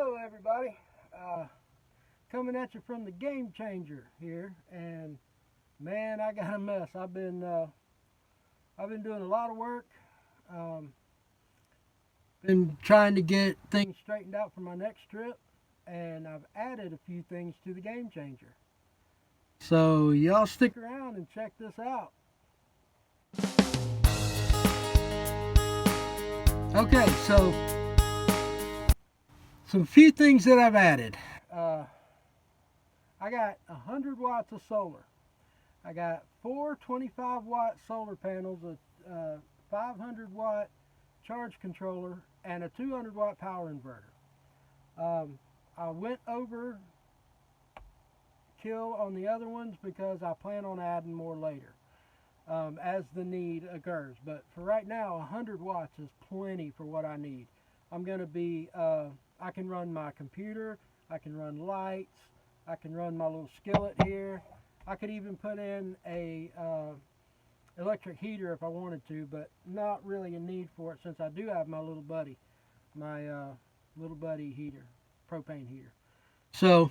Hello everybody, coming at you from the Game Changer here, and man, I got a mess. I've been doing a lot of work, um, been trying to get things straightened out for my next trip, and I've added a few things to the Game Changer. So y'all stick around and check this out. Okay, so some few things that I've added. I got 100 watts of solar. I got four 25-watt solar panels, a 500-watt charge controller, and a 200-watt power inverter. I went over kill on the other ones because I plan on adding more later as the need occurs. But for right now, 100 watts is plenty for what I need. I'm going to be, I can run my computer, I can run lights, I can run my little skillet here. I could even put in a electric heater if I wanted to, but not really a need for it since I do have my little buddy heater, propane heater. So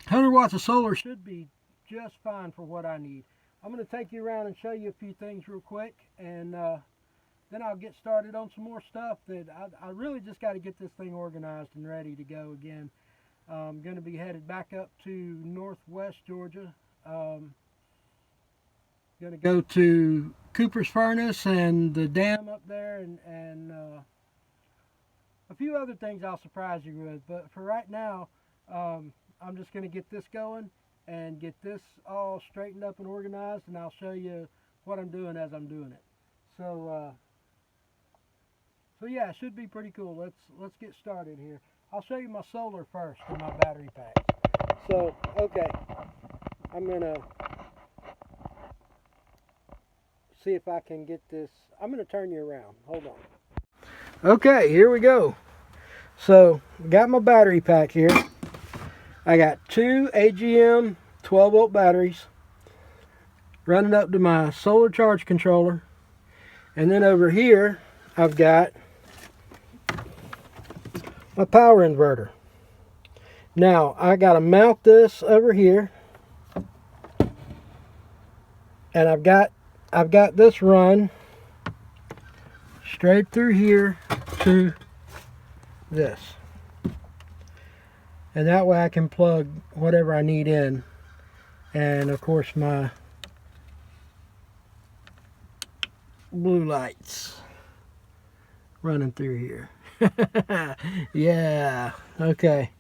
100 watts of solar should be just fine for what I need. I'm going to take you around and show you a few things real quick, and then I'll get started on some more stuff that I really just got to get this thing organized and ready to go again. I'm going to be headed back up to northwest Georgia. Going to go to Cooper's Furnace and the dam up there, and a few other things I'll surprise you with. But for right now, I'm just going to get this going and get this all straightened up and organized, and I'll show you what I'm doing as I'm doing it. So yeah, it should be pretty cool. Let's get started here. I'll show you my solar first and my battery pack. So, okay, I'm gonna see if I can get this. I'm gonna turn you around. Hold on. Okay, here we go. So, got my battery pack here. I got two AGM 12-volt batteries running up to my solar charge controller, and then over here I've got my power inverter. Now I got to mount this over here, and I've got this run straight through here to this, and that way I can plug whatever I need in, and of course my blue lights running through here. Yeah, okay.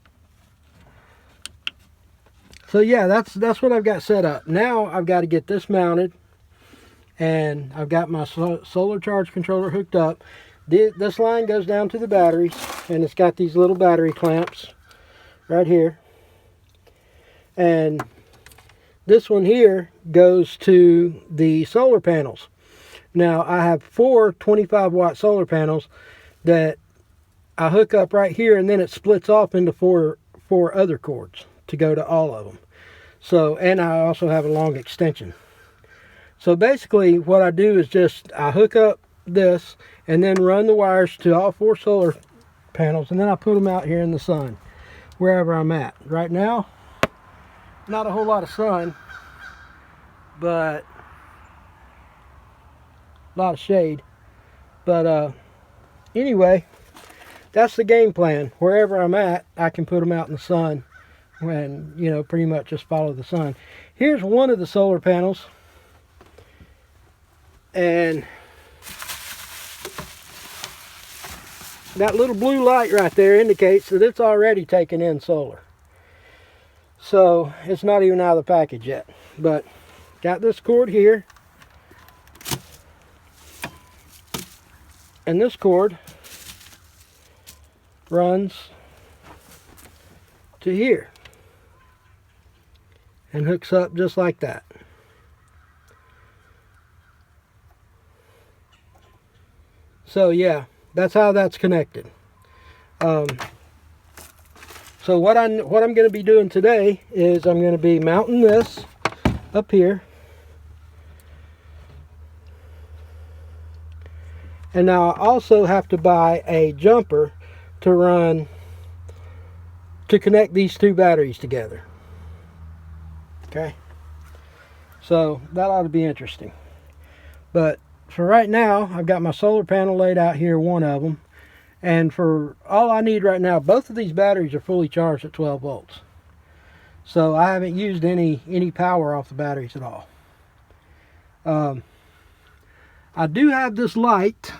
So yeah, that's what I've got set up. Now I've got to get this mounted, and I've got my solar charge controller hooked up. This line goes down to the batteries, and it's got these little battery clamps right here, and this one here goes to the solar panels. Now I have four 25-watt solar panels that I hook up right here, and then it splits off into four other cords to go to all of them. So, and I also have a long extension. So basically what I do is just I hook up this and then run the wires to all four solar panels, and then I put them out here in the sun wherever I'm at. Right now, not a whole lot of sun, but a lot of shade. But anyway, that's the game plan. Wherever I'm at, I can put them out in the sun and, you know, pretty much just follow the sun. Here's one of the solar panels, and that little blue light right there indicates that it's already taken in solar. So it's not even out of the package yet. But got this cord here, and this cord runs to here and hooks up just like that. So yeah, that's how that's connected. So what I'm going to be doing today is I'm going to be mounting this up here, and now I also have to buy a jumper to run to connect these two batteries together. Okay, so that ought to be interesting. But for right now, I've got my solar panel laid out here, one of them, and for all I need right now, both of these batteries are fully charged at 12 volts. So I haven't used any power off the batteries at all. I do have this light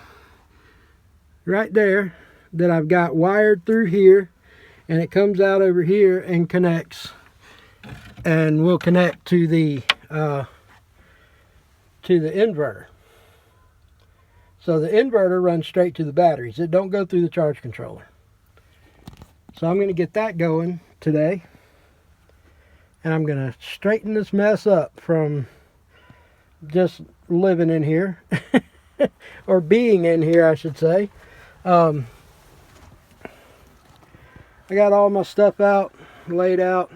right there that I've got wired through here, and it comes out over here and connects, and will connect to the inverter. So the inverter runs straight to the batteries. It don't go through the charge controller. So I'm going to get that going today. And I'm going to straighten this mess up from just living in here. Or being in here, I should say. I got all my stuff out, laid out.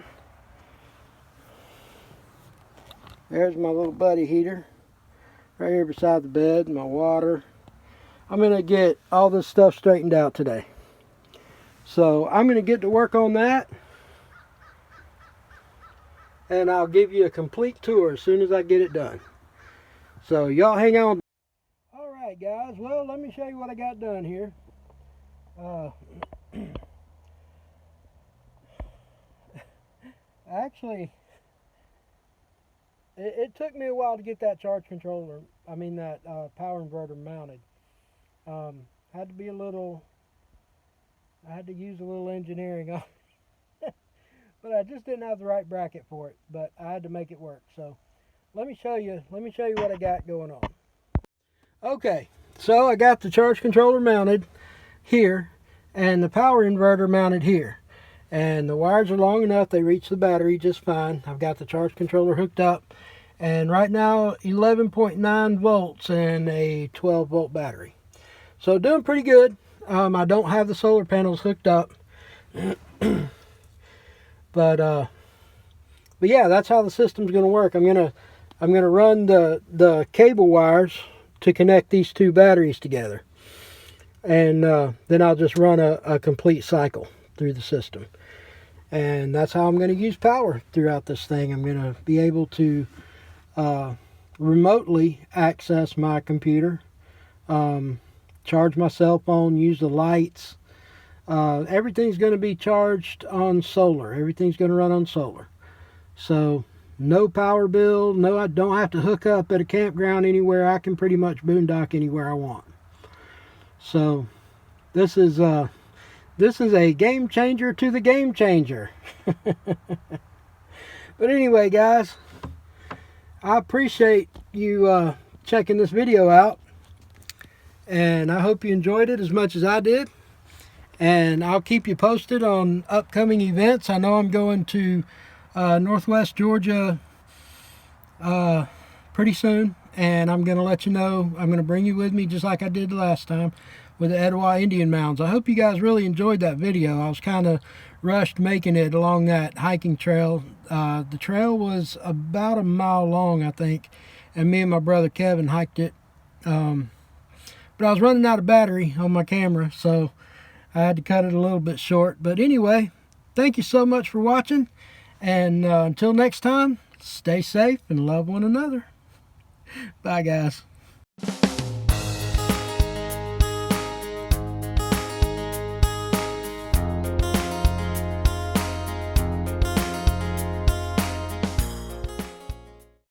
There's my little buddy heater. Right here beside the bed, my water. I'm going to get all this stuff straightened out today. So I'm going to get to work on that. And I'll give you a complete tour as soon as I get it done. So y'all hang on. Alright guys, well let me show you what I got done here. Actually, it took me a while to get that charge controller, that power inverter mounted. Had to be I had to use a little engineering on it. But I just didn't have the right bracket for it, but I had to make it work. So let me show you what I got going on. Okay, so I got the charge controller mounted here and the power inverter mounted here. And the wires are long enough, they reach the battery just fine. I've got the charge controller hooked up, and right now 11.9 volts and a 12 volt battery. So doing pretty good. I don't have the solar panels hooked up. But yeah, that's how the system's going to work. I'm gonna run the cable wires to connect these two batteries together, and then I'll just run a complete cycle through the system. And that's how I'm going to use power throughout this thing. I'm going to be able to remotely access my computer, charge my cell phone, use the lights. Everything's going to be charged on solar. Everything's going to run on solar. So no power bill. No, I don't have to hook up at a campground anywhere. I can pretty much boondock anywhere I want. So this is a game changer to the game changer. But anyway, guys, I appreciate you checking this video out, and I hope you enjoyed it as much as I did. And I'll keep you posted on upcoming events. I know I'm going to Northwest Georgia pretty soon, and I'm going to let you know. I'm going to bring you with me just like I did the last time with the Etowah Indian Mounds. I hope you guys really enjoyed that video. I was kind of rushed making it along that hiking trail. The trail was about a mile long, I think, and me and my brother Kevin hiked it. But I was running out of battery on my camera, so I had to cut it a little bit short. But anyway, thank you so much for watching. And until next time, stay safe and love one another. Bye, guys.